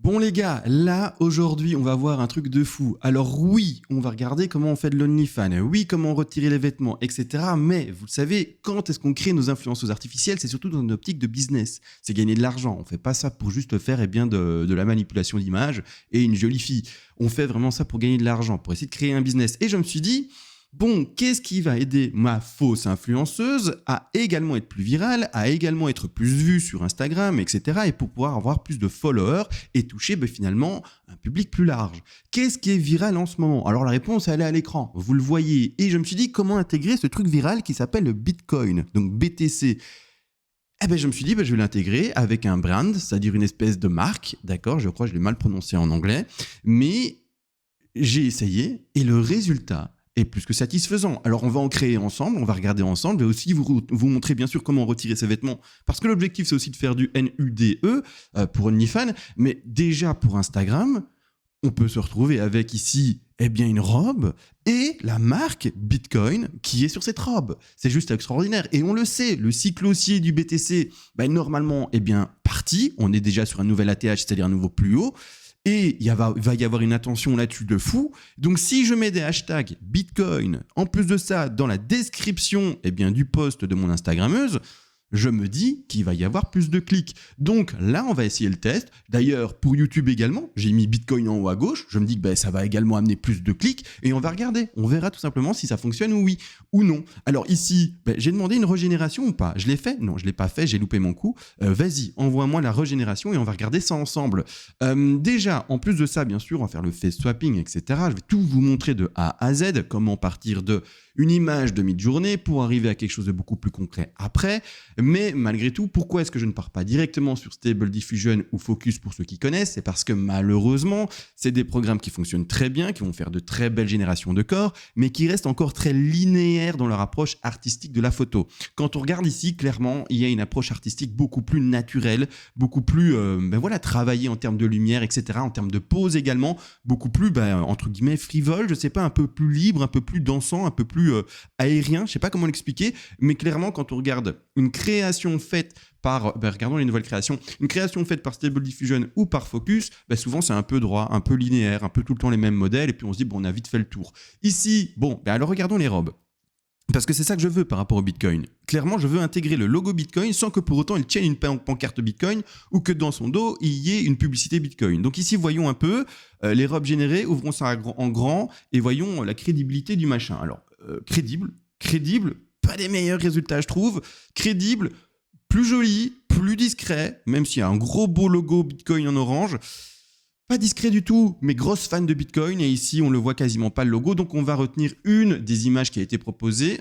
Bon les gars, là aujourd'hui on va voir un truc de fou. Alors oui, on va regarder comment on fait de l'OnlyFans, oui comment retirer les vêtements, etc. Mais vous le savez, quand est-ce qu'on crée nos influenceuses artificielles? C'est surtout dans une optique de business. C'est gagner de l'argent. On fait pas ça pour juste faire de la manipulation d'image et une jolie fille. On fait vraiment ça pour gagner de l'argent, pour essayer de créer un business. Et je me suis dit, bon, qu'est-ce qui va aider ma fausse influenceuse à également être plus virale, à également être plus vue sur Instagram, etc. et pour pouvoir avoir plus de followers et toucher finalement un public plus large. Qu'est-ce qui est viral en ce moment? Alors la réponse, elle est à l'écran, vous le voyez. Et je me suis dit, comment intégrer ce truc viral qui s'appelle le Bitcoin, donc BTC. Je me suis dit, je vais l'intégrer avec un brand, c'est-à-dire une espèce de marque, d'accord? Je crois que je l'ai mal prononcé en anglais, mais j'ai essayé et le résultat est plus que satisfaisant. Alors on va en créer ensemble, on va regarder ensemble, je vais aussi vous montrer bien sûr comment retirer ces vêtements, parce que l'objectif c'est aussi de faire du NUDE pour OnlyFans, mais déjà pour Instagram, on peut se retrouver avec ici une robe et la marque Bitcoin qui est sur cette robe. C'est juste extraordinaire. Et on le sait, le cycle haussier du BTC, normalement, parti. On est déjà sur un nouvel ATH, c'est-à-dire un nouveau plus haut. Et va y avoir une attention là-dessus de fou. Donc, si je mets des hashtags Bitcoin, en plus de ça, dans la description du post de mon Instagrammeuse, je me dis qu'il va y avoir plus de clics. Donc là, on va essayer le test. D'ailleurs, pour YouTube également, j'ai mis Bitcoin en haut à gauche. Je me dis que ça va également amener plus de clics. Et on va regarder. On verra tout simplement si ça fonctionne ou oui ou non. Alors ici, j'ai demandé une régénération ou pas. Je l'ai fait? Non, je ne l'ai pas fait. J'ai loupé mon coup. Vas-y, envoie-moi la régénération et on va regarder ça ensemble. Déjà, en plus de ça, bien sûr, on va faire le face swapping, etc. Je vais tout vous montrer de A à Z. Comment partir de une image de mid-journée pour arriver à quelque chose de beaucoup plus concret après. Mais malgré tout, pourquoi est-ce que je ne pars pas directement sur Stable Diffusion ou Focus pour ceux qui connaissent? C'est parce que malheureusement, c'est des programmes qui fonctionnent très bien, qui vont faire de très belles générations de corps, mais qui restent encore très linéaires dans leur approche artistique de la photo. Quand on regarde ici, clairement, il y a une approche artistique beaucoup plus naturelle, beaucoup plus travaillée en termes de lumière, etc., en termes de pose également, beaucoup plus, entre guillemets, frivole, je sais pas, un peu plus libre, un peu plus dansant, un peu plus aérien, je sais pas comment l'expliquer, mais clairement, quand on regarde une création faite par, regardons les nouvelles créations, une création faite par Stable Diffusion ou par Focus, souvent c'est un peu droit, un peu linéaire, un peu tout le temps les mêmes modèles, et puis on se dit, on a vite fait le tour. Ici, alors regardons les robes. Parce que c'est ça que je veux par rapport au Bitcoin. Clairement, je veux intégrer le logo Bitcoin sans que pour autant il tienne une pancarte Bitcoin ou que dans son dos, il y ait une publicité Bitcoin. Donc ici, voyons un peu les robes générées, ouvrons ça en grand et voyons la crédibilité du machin. Alors, crédible, pas des meilleurs résultats, je trouve. Crédible, plus joli, plus discret, même s'il y a un gros beau logo Bitcoin en orange. Pas discret du tout, mais grosse fan de Bitcoin, et ici on le voit quasiment pas le logo, donc on va retenir une des images qui a été proposée,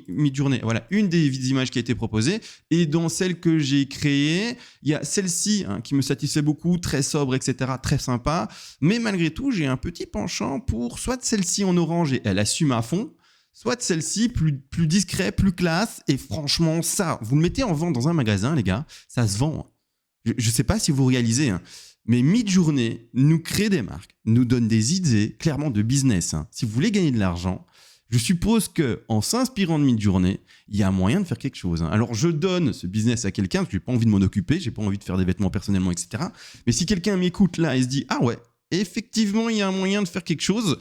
mid-journée, voilà, une des images qui a été proposée, et dans celle que j'ai créée, il y a celle-ci qui me satisfait beaucoup, très sobre, etc., très sympa, mais malgré tout j'ai un petit penchant pour soit celle-ci en orange et elle assume à fond, soit celle-ci plus discret, plus classe, et franchement ça, vous le mettez en vente dans un magasin les gars, ça se vend. Je sais pas si vous réalisez, mais Midjourney nous crée des marques, nous donne des idées clairement de business. Si vous voulez gagner de l'argent, je suppose qu'en s'inspirant de Midjourney, il y a moyen de faire quelque chose. Alors je donne ce business à quelqu'un, parce que j'ai pas envie de m'en occuper, j'ai pas envie de faire des vêtements personnellement, etc. Mais si quelqu'un m'écoute là et se dit « Ah ouais, effectivement, il y a un moyen de faire quelque chose »,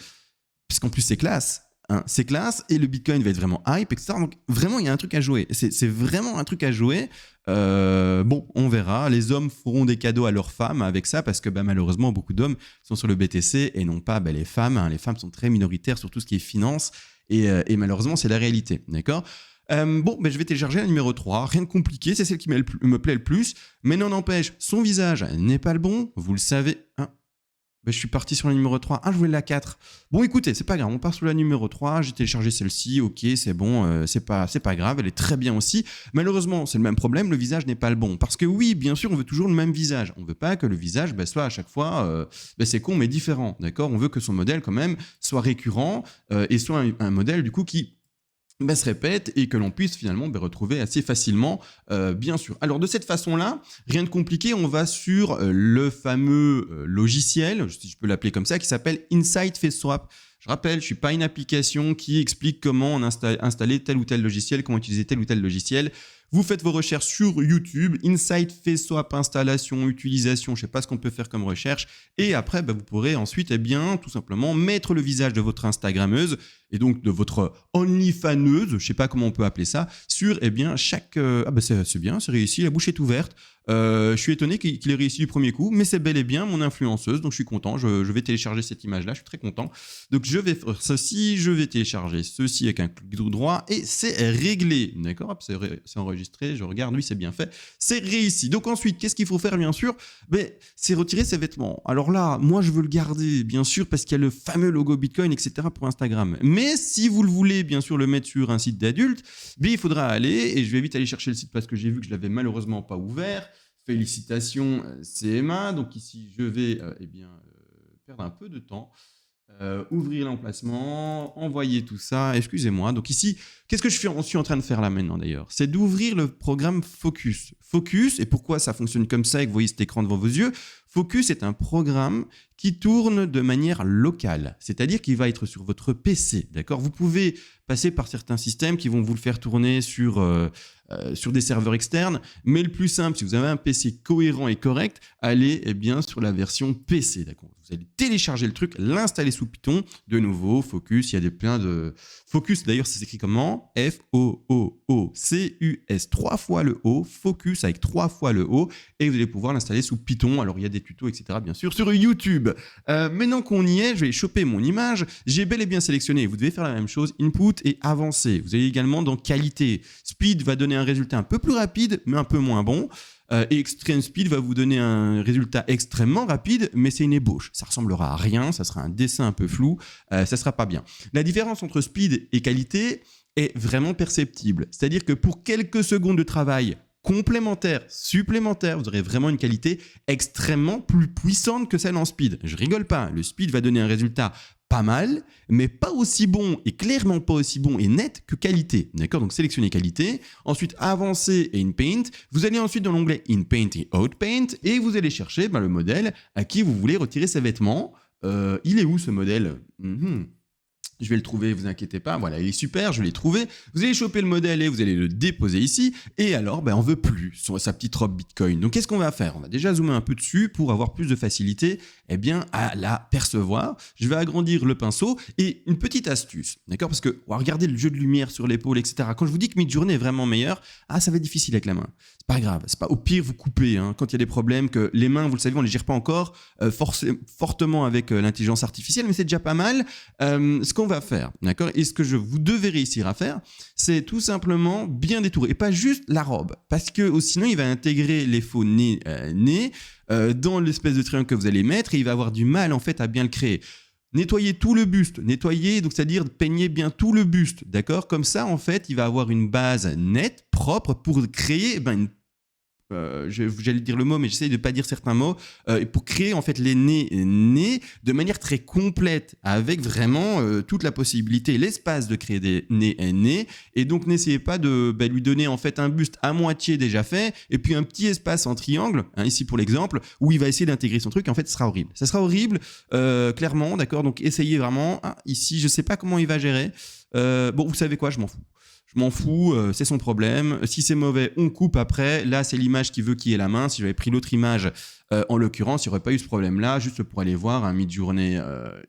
parce qu'en plus c'est classe. C'est classe et le Bitcoin va être vraiment hype, etc. Donc vraiment, il y a un truc à jouer. C'est vraiment un truc à jouer. On verra. Les hommes feront des cadeaux à leurs femmes avec ça parce que malheureusement, beaucoup d'hommes sont sur le BTC et non pas les femmes. Les femmes sont très minoritaires sur tout ce qui est finance et malheureusement, c'est la réalité. D'accord ? Je vais télécharger la numéro 3. Rien de compliqué, c'est celle qui me plaît le plus. Mais non n'empêche, son visage n'est pas le bon. Vous le savez. Je suis parti sur la numéro 3. Je voulais la 4. Bon, écoutez, c'est pas grave. On part sur la numéro 3. J'ai téléchargé celle-ci. Ok, c'est bon. C'est pas grave. Elle est très bien aussi. Malheureusement, c'est le même problème. Le visage n'est pas le bon. Parce que oui, bien sûr, on veut toujours le même visage. On veut pas que le visage soit à chaque fois, c'est con, mais différent. D'accord ? On veut que son modèle, quand même, soit récurrent et soit un modèle, du coup, qui se répète et que l'on puisse finalement retrouver assez facilement, bien sûr. Alors de cette façon-là, rien de compliqué, on va sur le fameux logiciel, si je peux l'appeler comme ça, qui s'appelle Insight Face Swap. Je rappelle, je ne suis pas une application qui explique comment installer tel ou tel logiciel, comment utiliser tel ou tel logiciel. Vous faites vos recherches sur YouTube, Insight FaceSwap, installation, utilisation, je ne sais pas ce qu'on peut faire comme recherche. Et après, vous pourrez ensuite, tout simplement mettre le visage de votre Instagrammeuse et donc de votre OnlyFaneuse, je ne sais pas comment on peut appeler ça, sur chaque... c'est bien, c'est réussi, la bouche est ouverte. Je suis étonné qu'il ait réussi du premier coup, mais c'est bel et bien mon influenceuse, donc je suis content, je vais télécharger cette image-là, je suis très content. Donc je vais faire ceci, je vais télécharger ceci avec un clic droit, et c'est réglé, d'accord ? C'est enregistré, je regarde, oui c'est bien fait, c'est réussi. Donc ensuite, qu'est-ce qu'il faut faire bien sûr ? C'est retirer ses vêtements. Alors là, moi je veux le garder, bien sûr, parce qu'il y a le fameux logo Bitcoin, etc. pour Instagram. Mais si vous le voulez, bien sûr, le mettre sur un site d'adulte, il faudra aller, et je vais vite aller chercher le site parce que j'ai vu que je l'avais malheureusement pas ouvert. Félicitations CMA, donc ici je vais perdre un peu de temps, ouvrir l'emplacement, envoyer tout ça, excusez-moi. Donc ici, qu'est-ce que je suis en train de faire là maintenant d'ailleurs ? C'est d'ouvrir le programme Focus. Focus, et pourquoi ça fonctionne comme ça et que vous voyez cet écran devant vos yeux ? Focus est un programme qui tourne de manière locale, c'est-à-dire qu'il va être sur votre PC, d'accord ? Vous pouvez passer par certains systèmes qui vont vous le faire tourner sur des serveurs externes, mais le plus simple, si vous avez un PC cohérent et correct, allez sur la version PC, d'accord ? Vous allez télécharger le truc, l'installer sous Python, de nouveau, Focus, il y a plein de... Focus, d'ailleurs, ça s'écrit comment ? F-O-O-O-C-U-S, 3 fois le O, Focus avec 3 fois le O, et vous allez pouvoir l'installer sous Python. Alors, il y a des tutos, etc., bien sûr, sur YouTube. Maintenant qu'on y est, je vais choper mon image. J'ai bel et bien sélectionné. Vous devez faire la même chose, Input et Avancer. Vous allez également dans Qualité. Speed va donner un résultat un peu plus rapide, mais un peu moins bon. Et Extreme Speed va vous donner un résultat extrêmement rapide, mais c'est une ébauche. Ça ressemblera à rien, ça sera un dessin un peu flou, ça sera pas bien. La différence entre Speed et Qualité est vraiment perceptible. C'est-à-dire que pour quelques secondes de travail complémentaire, supplémentaire, vous aurez vraiment une qualité extrêmement plus puissante que celle en Speed. Je rigole pas, le Speed va donner un résultat pas mal, mais pas aussi bon et clairement pas aussi bon et net que qualité. D'accord ? Donc sélectionnez qualité, ensuite avancez et InPaint. Vous allez ensuite dans l'onglet InPaint et OutPaint et vous allez chercher le modèle à qui vous voulez retirer ses vêtements. Il est où ce modèle ? Je vais le trouver, vous inquiétez pas. Voilà, il est super, je l'ai trouvé. Vous allez choper le modèle et vous allez le déposer ici. Et alors, on veut plus sur sa petite robe Bitcoin. Donc, qu'est-ce qu'on va faire ? On va déjà zoomer un peu dessus pour avoir plus de facilité à la percevoir. Je vais agrandir le pinceau et une petite astuce, d'accord ? Parce que regardez le jeu de lumière sur l'épaule, etc. Quand je vous dis que Midjourney est vraiment meilleur, ça va être difficile avec la main. C'est pas grave, c'est pas au pire vous coupez. Quand il y a des problèmes, que les mains, vous le savez, on les gère pas encore fortement avec l'intelligence artificielle, mais c'est déjà pas mal. Ce qu'on va faire, d'accord ? Et ce que vous devez réussir à faire, c'est tout simplement bien détourer, et pas juste la robe, parce que sinon il va intégrer les faux nez dans l'espèce de triangle que vous allez mettre, et il va avoir du mal en fait à bien le créer. Nettoyez tout le buste, donc c'est-à-dire peignez bien tout le buste, d'accord ? Comme ça, en fait, il va avoir une base nette, propre, pour créer j'allais dire le mot, mais j'essaie de pas dire certains mots, pour créer en fait les nez de manière très complète, avec vraiment toute la possibilité, l'espace de créer des nez. Et donc n'essayez pas de lui donner en fait un buste à moitié déjà fait, et puis un petit espace en triangle, ici pour l'exemple, où il va essayer d'intégrer son truc. En fait, ce sera horrible. Ça sera horrible, clairement, d'accord ? Donc essayez vraiment. Ici, je sais pas comment il va gérer. Vous savez quoi ? Je m'en fous, c'est son problème. Si c'est mauvais, on coupe après. Là, c'est l'image qui veut qu'il y ait la main. Si j'avais pris l'autre image, en l'occurrence, il n'y aurait pas eu ce problème-là, juste pour aller voir un Midjourney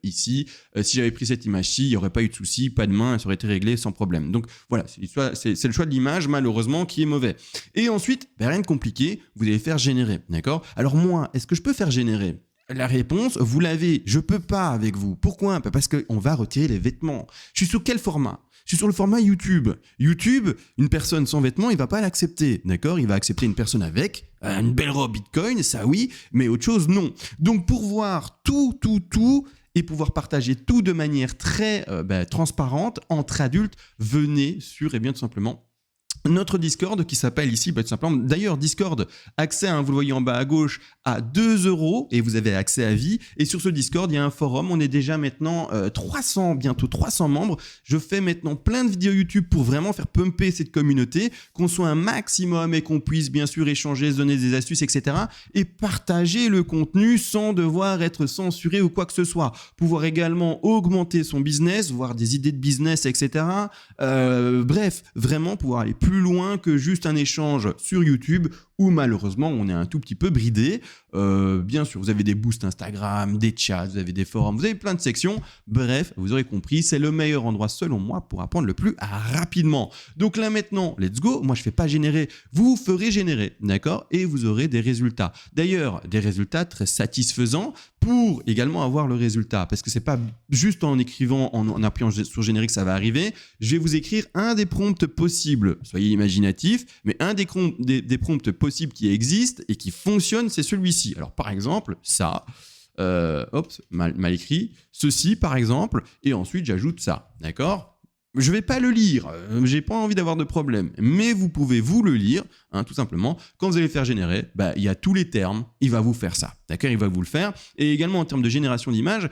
ici. Si j'avais pris cette image-ci, il n'y aurait pas eu de souci, pas de main, ça aurait été réglé sans problème. Donc voilà, c'est le choix de l'image, malheureusement, qui est mauvais. Et ensuite, rien de compliqué, vous allez faire générer, d'accord ? Alors moi, est-ce que je peux faire générer ? La réponse, vous l'avez, je peux pas avec vous. Pourquoi ? Parce qu'on va retirer les vêtements. Je suis sur quel format ? Je suis sur le format YouTube. YouTube, une personne sans vêtements, il va pas l'accepter, d'accord ? Il va accepter une personne avec une belle robe Bitcoin, ça oui, mais autre chose, non. Donc pour voir tout, et pouvoir partager tout de manière très transparente entre adultes, venez sur, tout simplement, notre Discord qui s'appelle ici, tout simplement, d'ailleurs Discord, accès, vous le voyez en bas à gauche, à 2 € et vous avez accès à vie. Et sur ce Discord, il y a un forum, on est déjà maintenant bientôt 300 membres. Je fais maintenant plein de vidéos YouTube pour vraiment faire pumper cette communauté, qu'on soit un maximum et qu'on puisse bien sûr échanger, se donner des astuces, etc. et partager le contenu sans devoir être censuré ou quoi que ce soit. Pouvoir également augmenter son business, voir des idées de business, etc. Bref, vraiment pouvoir aller plus plus loin que juste un échange sur YouTube où malheureusement on est un tout petit peu bridé. Bien sûr, vous avez des boosts Instagram, des chats, vous avez des forums, vous avez plein de sections. Bref, vous aurez compris, c'est le meilleur endroit selon moi pour apprendre le plus rapidement. Donc là maintenant, let's go. Moi je fais pas générer, vous ferez générer, d'accord? Et vous aurez des résultats. D'ailleurs, des résultats très satisfaisants pour également avoir le résultat. Parce que c'est pas juste en écrivant, en appuyant sur générique que ça va arriver. Je vais vous écrire un des prompts possibles. Soyez imaginatifs, mais un des prompts possibles qui existent et qui fonctionnent, c'est celui-ci. Alors par exemple, ça, mal écrit, ceci par exemple, et ensuite j'ajoute ça, d'accord? Je ne vais pas le lire, j'ai pas envie d'avoir de problème, mais vous pouvez vous le lire, hein, tout simplement. Quand vous allez faire générer, il y a tous les termes, il va vous faire ça, d'accord? Il va vous le faire. Et également en termes de génération d'images,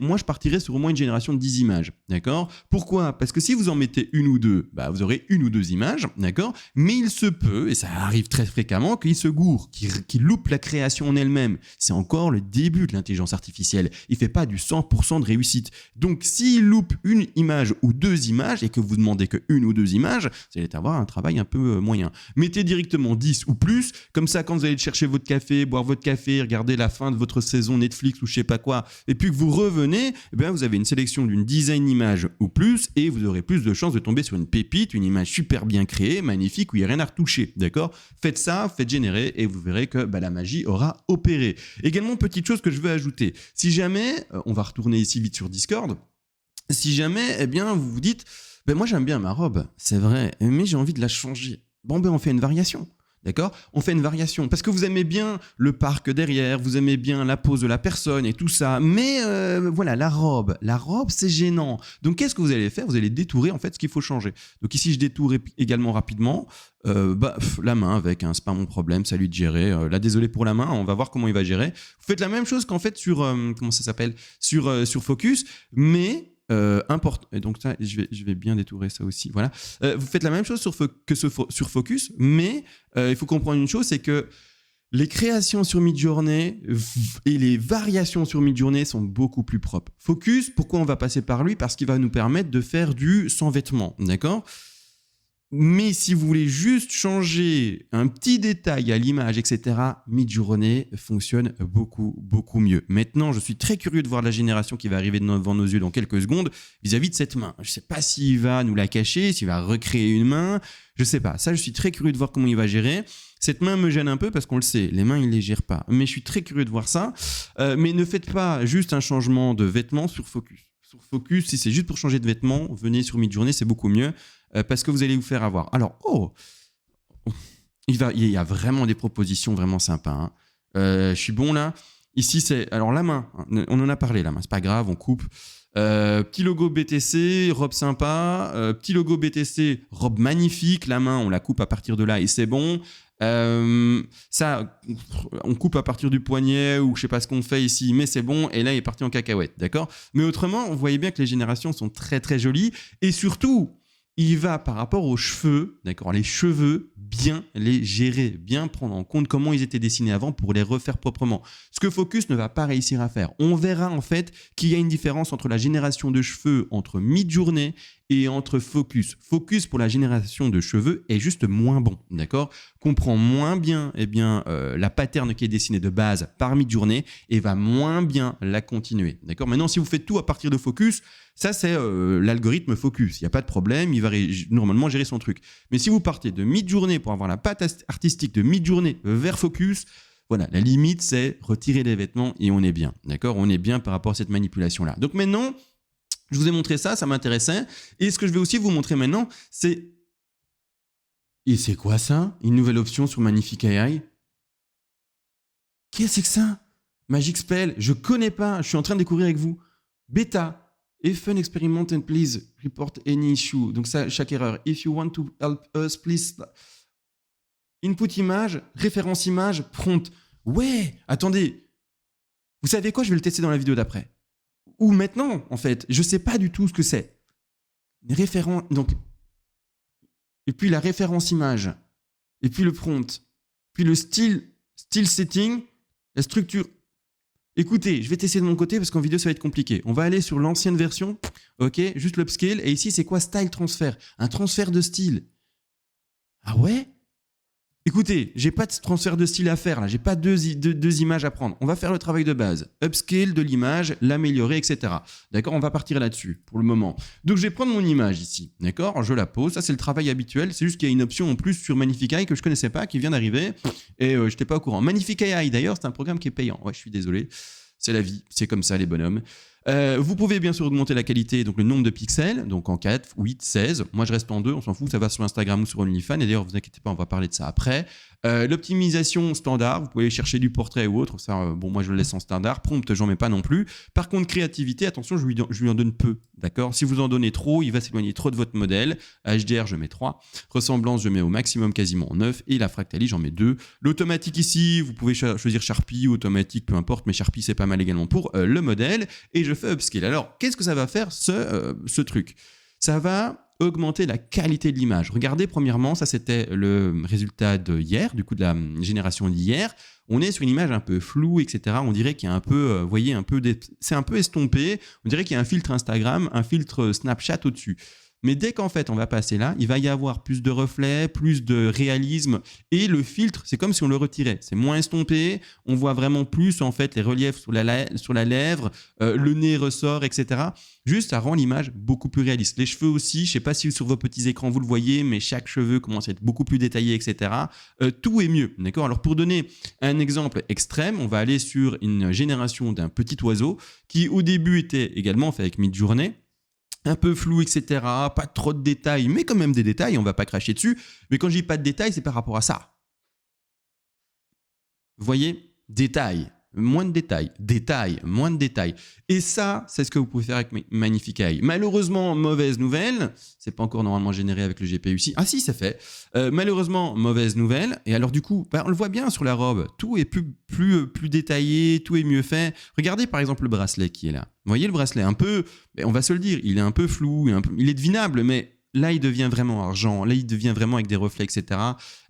moi je partirais sur au moins une génération de 10 images, d'accord? Pourquoi? Parce que si vous en mettez une ou deux, vous aurez une ou deux images, d'accord? Mais il se peut, et ça arrive très fréquemment, qu'il se gourre, qu'il loupe la création en elle-même. C'est encore le début de l'intelligence artificielle. Il ne fait pas du 100% de réussite. Donc s'il loupe une image ou deux images et que vous demandez que une ou deux images, vous allez avoir un travail un peu moyen. Mettez directement 10 ou plus, comme ça quand vous allez chercher votre café, boire votre café, regarder la fin de votre saison Netflix ou je sais pas quoi, et puis que vous revenez, vous avez une sélection d'une dizaine d'images ou plus et vous aurez plus de chances de tomber sur une pépite, une image super bien créée, magnifique, où il n'y a rien à retoucher, d'accord? Faites ça, faites générer et vous verrez que la magie aura opéré. Également, petite chose que je veux ajouter, si jamais, on va retourner ici vite sur Discord, si jamais, vous vous dites, moi j'aime bien ma robe, c'est vrai, mais j'ai envie de la changer. Bon, on fait une variation. D'accord? On fait une variation parce que vous aimez bien le parc derrière, vous aimez bien la pose de la personne et tout ça, mais voilà, la robe c'est gênant. Donc qu'est-ce que vous allez faire? Vous allez détourer en fait ce qu'il faut changer. Donc ici je détourne également rapidement la main avec, c'est pas mon problème, c'est à lui de gérer. Là désolé pour la main, on va voir comment il va gérer. Vous faites la même chose qu'en fait sur comment ça s'appelle sur Focus, mais et donc ça, je vais bien détourer ça aussi. Voilà. Vous faites la même chose sur Focus, mais il faut comprendre une chose, c'est que les créations sur Midjourney et les variations sur Midjourney sont beaucoup plus propres. Focus, pourquoi on va passer par lui? Parce qu'il va nous permettre de faire du sans vêtements, d'accord? Mais si vous voulez juste changer un petit détail à l'image, etc., Midjourney fonctionne beaucoup, beaucoup mieux. Maintenant, je suis très curieux de voir la génération qui va arriver devant nos yeux dans quelques secondes vis-à-vis de cette main. Je ne sais pas s'il va nous la cacher, s'il va recréer une main. Je ne sais pas. Ça, je suis très curieux de voir comment il va gérer. Cette main me gêne un peu parce qu'on le sait, les mains, il ne les gère pas. Mais je suis très curieux de voir ça. Mais ne faites pas juste un changement de vêtements sur Focus. Sur Focus, si c'est juste pour changer de vêtements, venez sur Midjourney, c'est beaucoup mieux. Parce que vous allez vous faire avoir. Alors, il y a vraiment des propositions vraiment sympas. Hein. Je suis bon là. Ici, c'est. Alors, la main, on en a parlé, la main, c'est pas grave, on coupe. Petit logo BTC, robe sympa. Petit logo BTC, robe magnifique. La main, on la coupe à partir de là et c'est bon. Ça, on coupe à partir du poignet ou je sais pas ce qu'on fait ici, mais c'est bon. Et là, il est parti en cacahuète, d'accord? Mais autrement, vous voyez bien que les générations sont très, très jolies. Et surtout, il va par rapport aux cheveux, d'accord, les cheveux, bien les gérer, bien prendre en compte comment ils étaient dessinés avant pour les refaire proprement. Ce que Focus ne va pas réussir à faire. On verra en fait qu'il y a une différence entre la génération de cheveux entre Midjourney et entre Focus. Focus pour la génération de cheveux est juste moins bon, d'accord? Comprend moins bien, la pattern qui est dessinée de base par Midjourney et va moins bien la continuer, d'accord? Maintenant, si vous faites tout à partir de Focus, ça c'est l'algorithme Focus. Il n'y a pas de problème, il va normalement gérer son truc. Mais si vous partez de Midjourney pour avoir la patte artistique de Midjourney vers Focus, voilà, la limite c'est retirer les vêtements et on est bien, d'accord? On est bien par rapport à cette manipulation-là. Donc maintenant, je vous ai montré ça, ça m'intéressait. Et ce que je vais aussi vous montrer maintenant, c'est... Et c'est quoi ça? Une nouvelle option sur Magnifique AI? Qu'est-ce que c'est que ça? Magic Spell, je connais pas, je suis en train de découvrir avec vous. Bêta. If an experiment and please report any issue. Donc ça, chaque erreur. If you want to help us, please... Input image, référence image, prompt. Ouais, attendez. Vous savez quoi? Je vais le tester dans la vidéo d'après. Ou maintenant, en fait. Je sais pas du tout ce que c'est. Donc, et puis la référence image. Et puis le prompt. Puis le style setting. La structure. Écoutez, je vais tester de mon côté parce qu'en vidéo, ça va être compliqué. On va aller sur l'ancienne version. OK, juste l'upscale. Et ici, c'est quoi? Style transfer. Un transfert de style. Ah ouais? Écoutez, j'ai pas de transfert de style à faire là, j'ai pas deux images à prendre. On va faire le travail de base, upscale de l'image, l'améliorer, etc. D'accord, on va partir là-dessus pour le moment. Donc je vais prendre mon image ici, d'accord, je la pose, ça c'est le travail habituel, c'est juste qu'il y a une option en plus sur Magnifique que je connaissais pas, qui vient d'arriver et je n'étais pas au courant. Magnifique d'ailleurs, c'est un programme qui est payant. Ouais, je suis désolé, c'est la vie, c'est comme ça les bonhommes. Vous pouvez bien sûr augmenter la qualité, donc le nombre de pixels, donc en 4, 8, 16. Moi, je reste en 2, on s'en fout, ça va sur Instagram ou sur OnlyFans. Et d'ailleurs, vous inquiétez pas, on va parler de ça après. L'optimisation standard, vous pouvez chercher du portrait ou autre. Ça, bon, moi, je le laisse en standard. Prompt, j'en mets pas non plus. Par contre, créativité, attention, je lui en donne peu. D'accord ? Si vous en donnez trop, il va s'éloigner trop de votre modèle. HDR, je mets 3. Ressemblance, je mets au maximum quasiment 9. Et la fractalie, j'en mets 2. L'automatique ici, vous pouvez choisir Sharpie, automatique, peu importe. Mais Sharpie, c'est pas mal également pour le modèle. Et je fais upscale. Alors, qu'est-ce que ça va faire ce truc ? Ça va augmenter la qualité de l'image. Regardez, premièrement, ça c'était le résultat de hier, du coup de la génération d'hier. On est sur une image un peu floue, etc. On dirait qu'il y a un peu, vous voyez, c'est un peu estompé. On dirait qu'il y a un filtre Instagram, un filtre Snapchat au-dessus. Mais dès qu'en fait on va passer là, il va y avoir plus de reflets, plus de réalisme et le filtre, c'est comme si on le retirait. C'est moins estompé, on voit vraiment plus en fait les reliefs sur la lèvre, le nez ressort, etc. Juste, ça rend l'image beaucoup plus réaliste. Les cheveux aussi, je ne sais pas si sur vos petits écrans vous le voyez, mais chaque cheveu commence à être beaucoup plus détaillé, etc. Tout est mieux, d'accord ? Alors pour donner un exemple extrême, on va aller sur une génération d'un petit oiseau qui au début était également fait avec Midjourney. Un peu flou, etc. Pas trop de détails, mais quand même des détails, on va pas cracher dessus. Mais quand je dis pas de détails, c'est par rapport à ça. Vous voyez ? Détails, moins de détails, moins de détails. Et ça, c'est ce que vous pouvez faire avec Magnifique AI. Malheureusement, mauvaise nouvelle, c'est pas encore normalement généré avec le GPU ici. Ah si, c'est fait. Malheureusement, mauvaise nouvelle. Et alors du coup, on le voit bien sur la robe, tout est plus détaillé, tout est mieux fait. Regardez par exemple le bracelet qui est là. Vous voyez le bracelet, un peu, on va se le dire, il est un peu flou, il est devinable, mais là, il devient vraiment argent. Là, il devient vraiment avec des reflets, etc.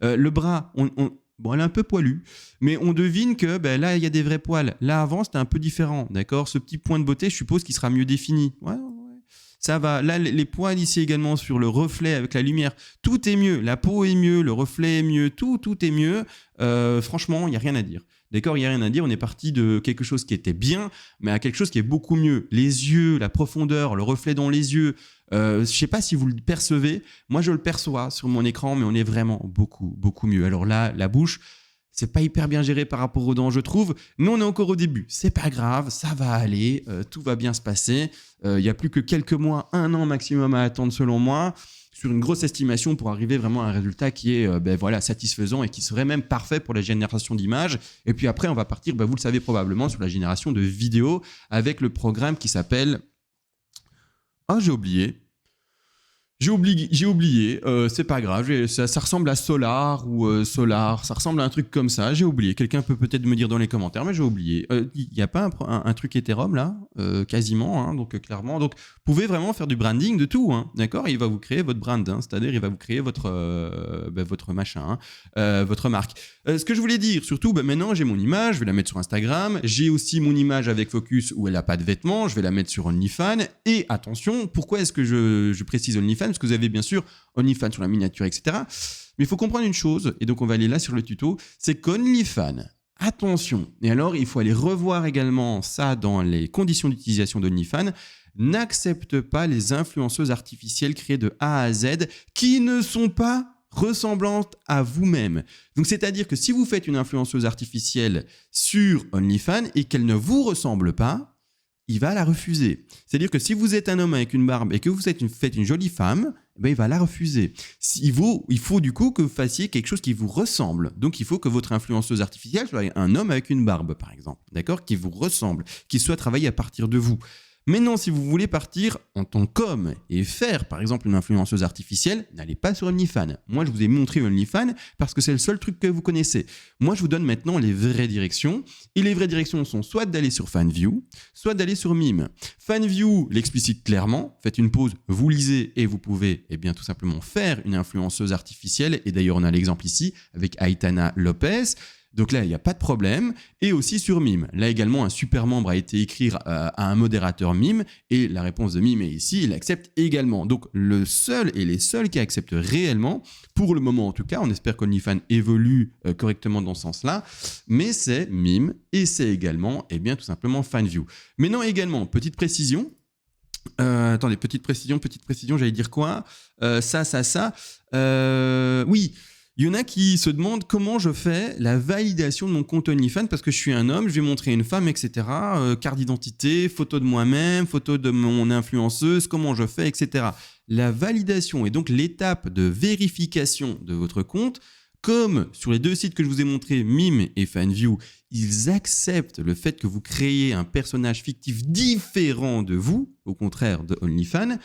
Le bras, bon, elle est un peu poilue, mais on devine que là, il y a des vrais poils. Là, avant, c'était un peu différent, d'accord ? Ce petit point de beauté, je suppose qu'il sera mieux défini. Ouais. Ça va. Là, les poils ici également sur le reflet avec la lumière, tout est mieux. La peau est mieux, le reflet est mieux, tout est mieux. Franchement, il n'y a rien à dire. D'accord, il n'y a rien à dire. On est parti de quelque chose qui était bien, mais à quelque chose qui est beaucoup mieux. Les yeux, la profondeur, le reflet dans les yeux. Je ne sais pas si vous le percevez. Moi, je le perçois sur mon écran, mais on est vraiment beaucoup mieux. Alors là, la bouche, c'est pas hyper bien géré par rapport aux dents, je trouve, mais on est encore au début. C'est pas grave, ça va aller, tout va bien se passer. Il y a plus que quelques mois, 1 an maximum à attendre selon moi, sur une grosse estimation pour arriver vraiment à un résultat qui est satisfaisant et qui serait même parfait pour la génération d'images. Et puis après, on va partir, vous le savez probablement, sur la génération de vidéos avec le programme qui s'appelle... Ah, j'ai oublié. C'est pas grave, ça ressemble à Solar ou Solar, ça ressemble à un truc comme ça, j'ai oublié. Quelqu'un peut peut-être me dire dans les commentaires, mais j'ai oublié. Il n'y a pas un truc Ethereum là, quasiment, hein, donc clairement. Donc vous pouvez vraiment faire du branding de tout, hein, d'accord ? Il va vous créer votre brand, hein, c'est-à-dire il va vous créer votre machin, votre marque. Ce que je voulais dire, surtout, maintenant j'ai mon image, je vais la mettre sur Instagram, j'ai aussi mon image avec Focus où elle n'a pas de vêtements, je vais la mettre sur OnlyFans. Et attention, pourquoi est-ce que je précise OnlyFans ? Parce que vous avez bien sûr OnlyFans sur la miniature, etc. Mais il faut comprendre une chose, et donc on va aller là sur le tuto, c'est qu'OnlyFans, attention, et alors il faut aller revoir également ça dans les conditions d'utilisation d'OnlyFans, n'accepte pas les influenceuses artificielles créées de A à Z qui ne sont pas ressemblantes à vous-même. Donc c'est-à-dire que si vous faites une influenceuse artificielle sur OnlyFans et qu'elle ne vous ressemble pas, il va la refuser. C'est-à-dire que si vous êtes un homme avec une barbe et que vous faites une jolie femme, il va la refuser. Il faut du coup que vous fassiez quelque chose qui vous ressemble. Donc il faut que votre influenceuse artificielle soit un homme avec une barbe, par exemple, d'accord, qui vous ressemble, qui soit travaillé à partir de vous. Maintenant, si vous voulez partir en tant qu'homme et faire, par exemple, une influenceuse artificielle, n'allez pas sur OnlyFans. Moi, je vous ai montré OnlyFans parce que c'est le seul truc que vous connaissez. Moi, je vous donne maintenant les vraies directions. Et les vraies directions sont soit d'aller sur FanView, soit d'aller sur Mime. FanView l'explicite clairement. Faites une pause, vous lisez et vous pouvez tout simplement faire une influenceuse artificielle. Et d'ailleurs, on a l'exemple ici avec Aitana Lopez. Donc là, il n'y a pas de problème. Et aussi sur Mime. Là également, un super membre a été écrit à un modérateur Mime et la réponse de Mime est ici, il accepte également. Donc le seul et les seuls qui acceptent réellement, pour le moment en tout cas, on espère qu'OnlyFans évolue correctement dans ce sens-là, mais c'est Mime et c'est également, eh bien, tout simplement FanView. Maintenant également, petite précision. Attendez, petite précision, j'allais dire quoi ? Oui, il y en a qui se demandent comment je fais la validation de mon compte OnlyFans parce que je suis un homme, je vais montrer une femme, etc. Carte d'identité, photo de moi-même, photo de mon influenceuse, comment je fais, etc. La validation est donc l'étape de vérification de votre compte. Comme sur les deux sites que je vous ai montrés, Mime et FanView, ils acceptent le fait que vous créez un personnage fictif différent de vous, au contraire de OnlyFans,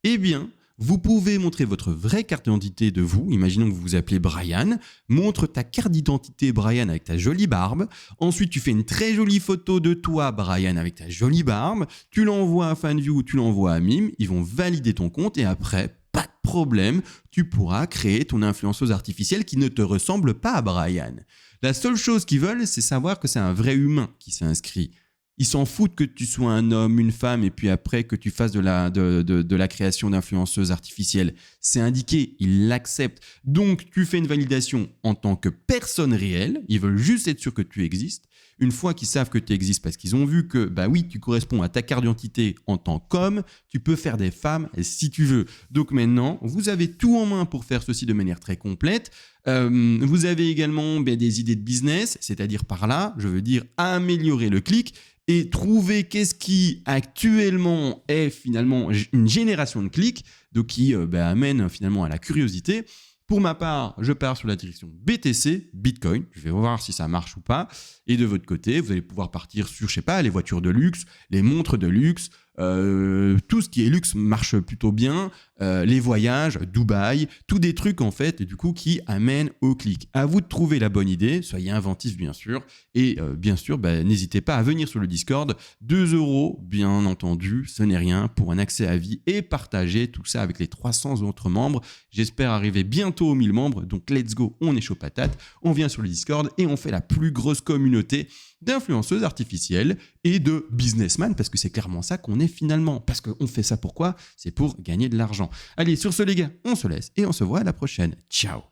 eh bien, vous pouvez montrer votre vraie carte d'identité de vous. Imaginons que vous vous appelez Brian. Montre ta carte d'identité Brian avec ta jolie barbe. Ensuite, tu fais une très jolie photo de toi, Brian, avec ta jolie barbe. Tu l'envoies à FanView, tu l'envoies à Mime. Ils vont valider ton compte et après, pas de problème, tu pourras créer ton influenceuse artificielle qui ne te ressemble pas à Brian. La seule chose qu'ils veulent, c'est savoir que c'est un vrai humain qui s'est inscrit. Ils s'en foutent que tu sois un homme, une femme, et puis après que tu fasses de la création d'influenceuses artificielles. C'est indiqué, ils l'acceptent. Donc, tu fais une validation en tant que personne réelle. Ils veulent juste être sûrs que tu existes. Une fois qu'ils savent que tu existes, parce qu'ils ont vu que, bah oui, tu corresponds à ta carte d'identité en tant qu'homme, tu peux faire des femmes si tu veux. Donc maintenant, vous avez tout en main pour faire ceci de manière très complète. Vous avez également des idées de business, c'est-à-dire par là, je veux dire améliorer le clic et trouver qu'est-ce qui actuellement est finalement une génération de clics, donc qui amène finalement à la curiosité. Pour ma part, je pars sur la direction BTC, Bitcoin. Je vais voir si ça marche ou pas. Et de votre côté, vous allez pouvoir partir sur, je sais pas, les voitures de luxe, les montres de luxe, tout ce qui est luxe marche plutôt bien. Les voyages, Dubaï, tous des trucs en fait, du coup, qui amènent au clic. À vous de trouver la bonne idée. Soyez inventifs, bien sûr. Et bien sûr, n'hésitez pas à venir sur le Discord. 2 €, bien entendu, ce n'est rien pour un accès à vie et partager tout ça avec les 300 autres membres. J'espère arriver bientôt aux 1000 membres. Donc, let's go, on est chaud patate. On vient sur le Discord et on fait la plus grosse communauté d'influenceuses artificielles et de businessmen, parce que c'est clairement ça qu'on est finalement. Parce qu'on fait ça pourquoi ? C'est pour gagner de l'argent. Allez, sur ce les gars, on se laisse et on se voit à la prochaine. Ciao.